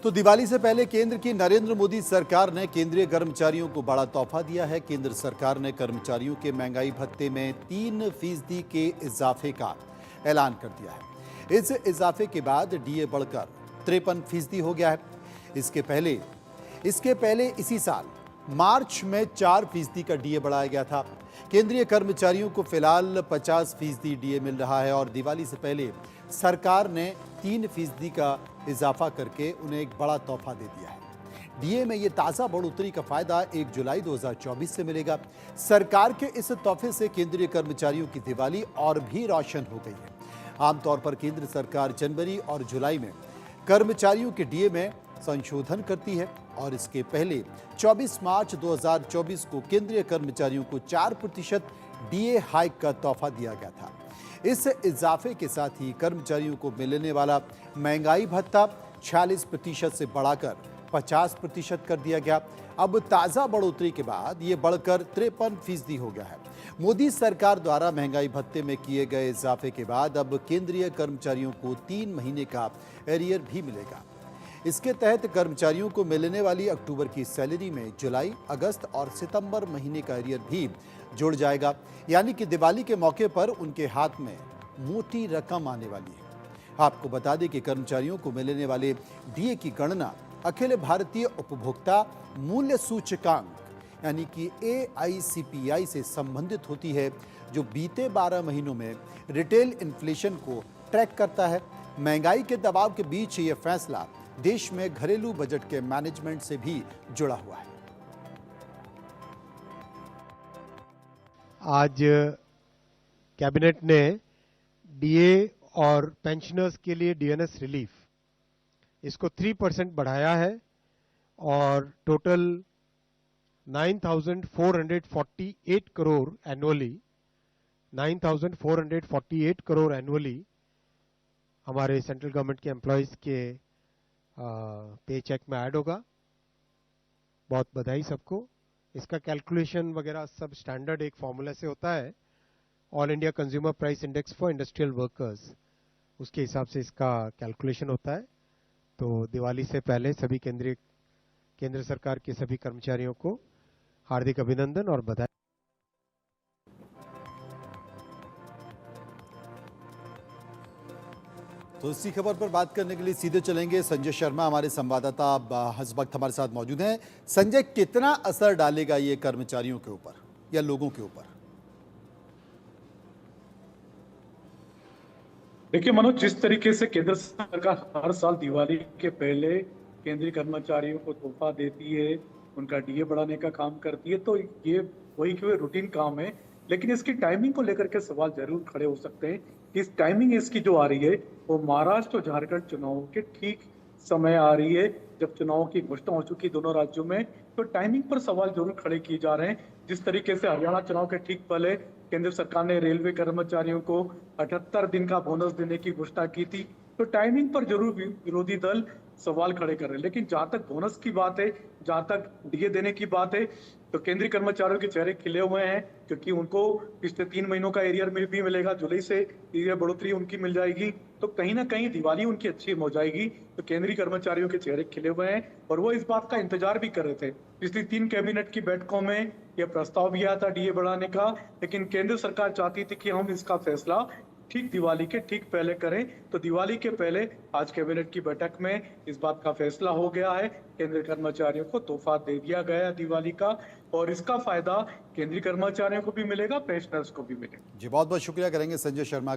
तो दिवाली से पहले केंद्र की नरेंद्र मोदी सरकार ने केंद्रीय कर्मचारियों को बड़ा तोहफा दिया है। केंद्र सरकार ने कर्मचारियों के महंगाई भत्ते में 3% के इजाफे का ऐलान कर दिया है। इस इजाफे के बाद डीए बढ़कर 53% हो गया है। इसके पहले इसी साल मार्च में 4% का डीए बढ़ाया गया था। केंद्रीय कर्मचारियों को फिलहाल 50% डीए मिल रहा है और दिवाली से पहले सरकार ने 3% का इजाफा करके उन्हें एक बड़ा तोहफा दे दिया है। डीए में ये ताज़ा बढ़ोतरी का फायदा 1 जुलाई 2024 से मिलेगा। सरकार के इस तोहफे से केंद्रीय कर्मचारियों की दिवाली और भी रोशन हो गई है। आमतौर पर केंद्र सरकार जनवरी और जुलाई में कर्मचारियों के डीए में संशोधन करती है और इसके पहले 24 मार्च 2024 को केंद्रीय कर्मचारियों को 4% डीए हाइक का तोहफा दिया गया था। इस इजाफे के साथ ही कर्मचारियों को मिलने वाला महंगाई भत्ता 46% से बढ़ाकर 50% कर दिया गया। अब ताज़ा बढ़ोतरी के बाद ये बढ़कर 53% हो गया है। मोदी सरकार द्वारा महंगाई भत्ते में किए गए इजाफे के बाद अब केंद्रीय कर्मचारियों को 3 महीने का एरियर भी मिलेगा। इसके तहत कर्मचारियों को मिलने वाली अक्टूबर की सैलरी में जुलाई, अगस्त और सितंबर महीने का एरियर भी जुड़ जाएगा। यानी कि दिवाली के मौके पर उनके हाथ में मोटी रकम आने वाली है। आपको बता दें कि कर्मचारियों को मिलने वाले डीए की गणना अखिल भारतीय उपभोक्ता मूल्य सूचकांक यानी कि AICPI से संबंधित होती है, जो बीते 12 महीनों में रिटेल इन्फ्लेशन को ट्रैक करता है। महंगाई के दबाव के बीच ये फैसला देश में घरेलू बजट के मैनेजमेंट से भी जुड़ा हुआ है। आज कैबिनेट ने डीए और पेंशनर्स के लिए डीएनएस रिलीफ इसको 3% बढ़ाया है और total 9,448 crore annually 9,448 crore annually हमारे सेंट्रल गवर्नमेंट के एम्प्लॉयज के पे चेक में ऐड होगा। बहुत बधाई सबको। इसका कैलकुलेशन वगैरह सब स्टैंडर्ड एक फॉर्मूला से होता है, all India consumer price index for industrial workers, उसके हिसाब से इसका कैलकुलेशन होता है। तो दिवाली से पहले सभी केंद्र सरकार के सभी कर्मचारियों को हार्दिक अभिनंदन और बधाई। तो इसी खबर पर बात करने के लिए सीधे चलेंगे संजय शर्मा, हमारे संवाददाता इस वक्त हमारे साथ मौजूद हैं। संजय, कितना असर डालेगा ये कर्मचारियों के ऊपर या लोगों के ऊपर? देखिए मनोज, जिस तरीके से केंद्र सरकार हर साल दिवाली के पहले केंद्रीय कर्मचारियों को तोहफा देती है, उनका डीए बढ़ाने का काम करती है, तो ये वही कि रूटीन काम है। लेकिन इसकी टाइमिंग को लेकर के सवाल जरूर खड़े हो सकते हैं कि इस टाइमिंग इसकी जो आ रही है वो महाराष्ट्र और झारखंड चुनाव के ठीक समय आ रही है, जब चुनाव की घोषणा हो चुकी दोनों राज्यों में। तो टाइमिंग पर सवाल जरूर खड़े किए जा रहे हैं। जिस तरीके से हरियाणा चुनाव के ठीक पहले केंद्र सरकार ने रेलवे कर्मचारियों को 78 दिन का बोनस देने की घोषणा की थी, तो टाइमिंग पर जरूर विरोधी दल सवाल खड़े कर रहे हैं। लेकिन जहां तक बोनस की बात है, जहां तक डीए देने की बात है, तो केंद्रीय कर्मचारियों के चेहरे खिले हुए हैं, क्योंकि उनको पिछले 3 महीनों का एरियर भी मिलेगा। जुलाई से एरियर बढ़ोतरी उनकी मिल जाएगी, तो कहीं ना कहीं दिवाली उनकी अच्छी हो जाएगी। तो केंद्रीय कर्मचारियों के चेहरे खिले हुए हैं और वो इस बात का इंतजार भी कर रहे थे। पिछली 3 कैबिनेट की बैठकों में यह प्रस्ताव भी आया था डीए बढ़ाने का, लेकिन केंद्र सरकार चाहती थी कि हम इसका फैसला ठीक दिवाली के ठीक पहले करें। तो दिवाली के पहले आज कैबिनेट की बैठक में इस बात का फैसला हो गया है। केंद्रीय कर्मचारियों को तोहफा दे दिया गया दिवाली का, और इसका फायदा केंद्रीय कर्मचारियों को भी मिलेगा, पेंशनर्स को भी मिलेगा। जी, बहुत बहुत शुक्रिया करेंगे संजय शर्मा।